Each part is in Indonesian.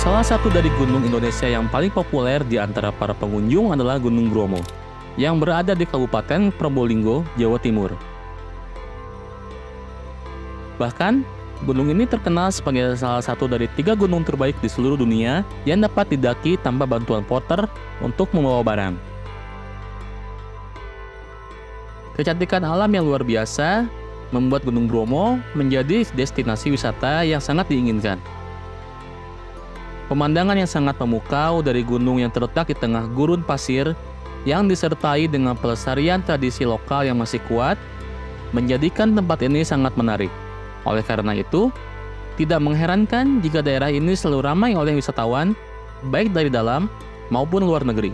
Salah satu dari gunung Indonesia yang paling populer di antara para pengunjung adalah Gunung Bromo, yang berada di Kabupaten Probolinggo, Jawa Timur. Bahkan, gunung ini terkenal sebagai salah satu dari 3 gunung terbaik di seluruh dunia yang dapat didaki tanpa bantuan porter untuk membawa barang. Kecantikan alam yang luar biasa membuat Gunung Bromo menjadi destinasi wisata yang sangat diinginkan. Pemandangan yang sangat memukau dari gunung yang terletak di tengah gurun pasir yang disertai dengan pelestarian tradisi lokal yang masih kuat menjadikan tempat ini sangat menarik. Oleh karena itu, tidak mengherankan jika daerah ini selalu ramai oleh wisatawan, baik dari dalam maupun luar negeri.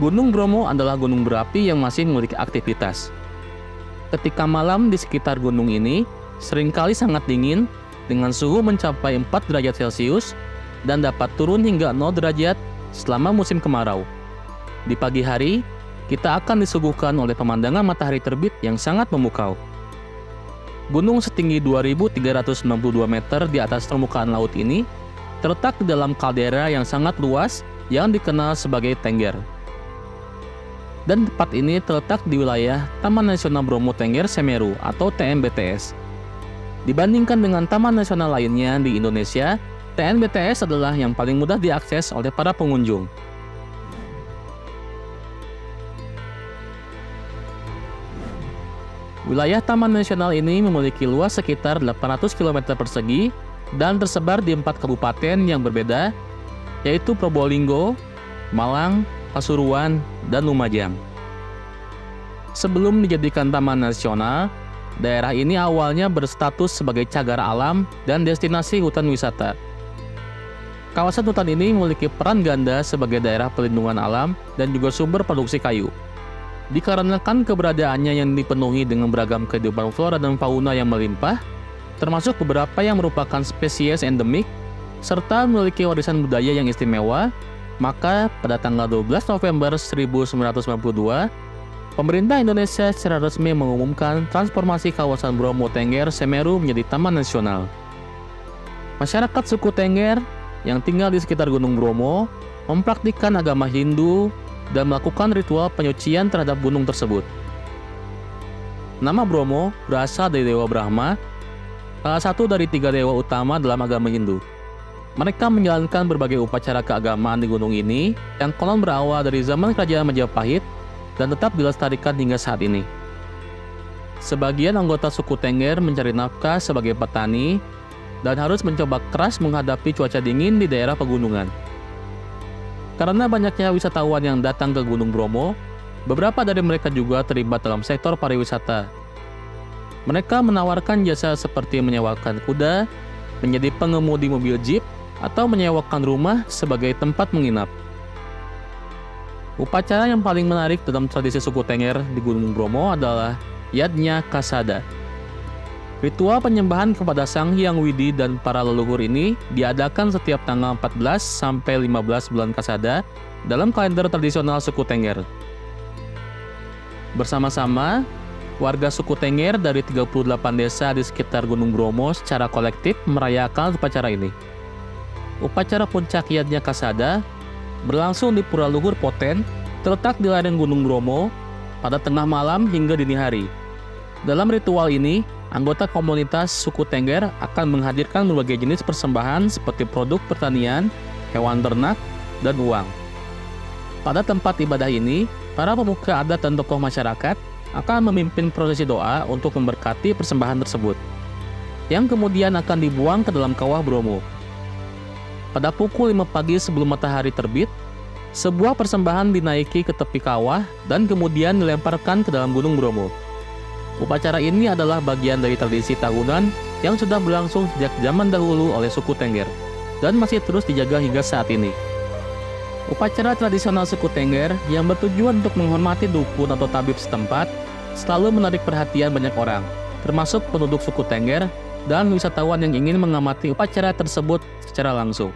Gunung Bromo adalah gunung berapi yang masih memiliki aktivitas. Ketika malam di sekitar gunung ini seringkali sangat dingin, dengan suhu mencapai 4 derajat Celcius dan dapat turun hingga 0 derajat selama musim kemarau. Di pagi hari, kita akan disuguhkan oleh pemandangan matahari terbit yang sangat memukau. Gunung setinggi 2.392 meter di atas permukaan laut ini terletak di dalam kaldera yang sangat luas yang dikenal sebagai Tengger. Dan tempat ini terletak di wilayah Taman Nasional Bromo Tengger Semeru atau TNBTS. Dibandingkan dengan taman nasional lainnya di Indonesia, TNBTS adalah yang paling mudah diakses oleh para pengunjung. Wilayah Taman Nasional ini memiliki luas sekitar 800 km persegi dan tersebar di 4 kabupaten yang berbeda, yaitu Probolinggo, Malang, Pasuruan, dan Lumajang. Sebelum dijadikan taman nasional, daerah ini awalnya berstatus sebagai cagar alam dan destinasi hutan wisata. Kawasan hutan ini memiliki peran ganda sebagai daerah pelindungan alam dan juga sumber produksi kayu. Dikarenakan keberadaannya yang dipenuhi dengan beragam kehidupan flora dan fauna yang melimpah, termasuk beberapa yang merupakan spesies endemik, serta memiliki warisan budaya yang istimewa, maka pada tanggal 12 November 1992, pemerintah Indonesia secara resmi mengumumkan transformasi kawasan Bromo Tengger Semeru menjadi taman nasional. Masyarakat suku Tengger yang tinggal di sekitar Gunung Bromo mempraktikkan agama Hindu dan melakukan ritual penyucian terhadap gunung tersebut. Nama Bromo berasal dari Dewa Brahma, salah satu dari 3 dewa utama dalam agama Hindu. Mereka menjalankan berbagai upacara keagamaan di gunung ini yang konon berawal dari zaman Kerajaan Majapahit dan tetap dilestarikan hingga saat ini. Sebagian anggota suku Tengger mencari nafkah sebagai petani dan harus mencoba keras menghadapi cuaca dingin di daerah pegunungan. Karena banyaknya wisatawan yang datang ke Gunung Bromo, beberapa dari mereka juga terlibat dalam sektor pariwisata. Mereka menawarkan jasa seperti menyewakan kuda, menjadi pengemudi mobil jeep, atau menyewakan rumah sebagai tempat menginap. Upacara yang paling menarik dalam tradisi suku Tengger di Gunung Bromo adalah Yadnya Kasada. Ritual penyembahan kepada Sang Hyang Widi dan para leluhur ini diadakan setiap tanggal 14 sampai 15 bulan Kasada dalam kalender tradisional suku Tengger. Bersama-sama, warga suku Tengger dari 38 desa di sekitar Gunung Bromo secara kolektif merayakan upacara ini. Upacara puncak Yadnya Kasada berlangsung di Pura Luhur Poten, terletak di lereng Gunung Bromo, pada tengah malam hingga dini hari. Dalam ritual ini, anggota komunitas suku Tengger akan menghadirkan berbagai jenis persembahan seperti produk pertanian, hewan ternak, dan uang. Pada tempat ibadah ini, para pemuka adat dan tokoh masyarakat akan memimpin prosesi doa untuk memberkati persembahan tersebut, yang kemudian akan dibuang ke dalam kawah Bromo. Pada pukul 5 pagi sebelum matahari terbit, sebuah persembahan dinaiki ke tepi kawah dan kemudian dilemparkan ke dalam Gunung Bromo. Upacara ini adalah bagian dari tradisi tahunan yang sudah berlangsung sejak zaman dahulu oleh suku Tengger dan masih terus dijaga hingga saat ini. Upacara tradisional suku Tengger yang bertujuan untuk menghormati dukun atau tabib setempat selalu menarik perhatian banyak orang, termasuk penduduk suku Tengger dan wisatawan yang ingin mengamati upacara tersebut secara langsung.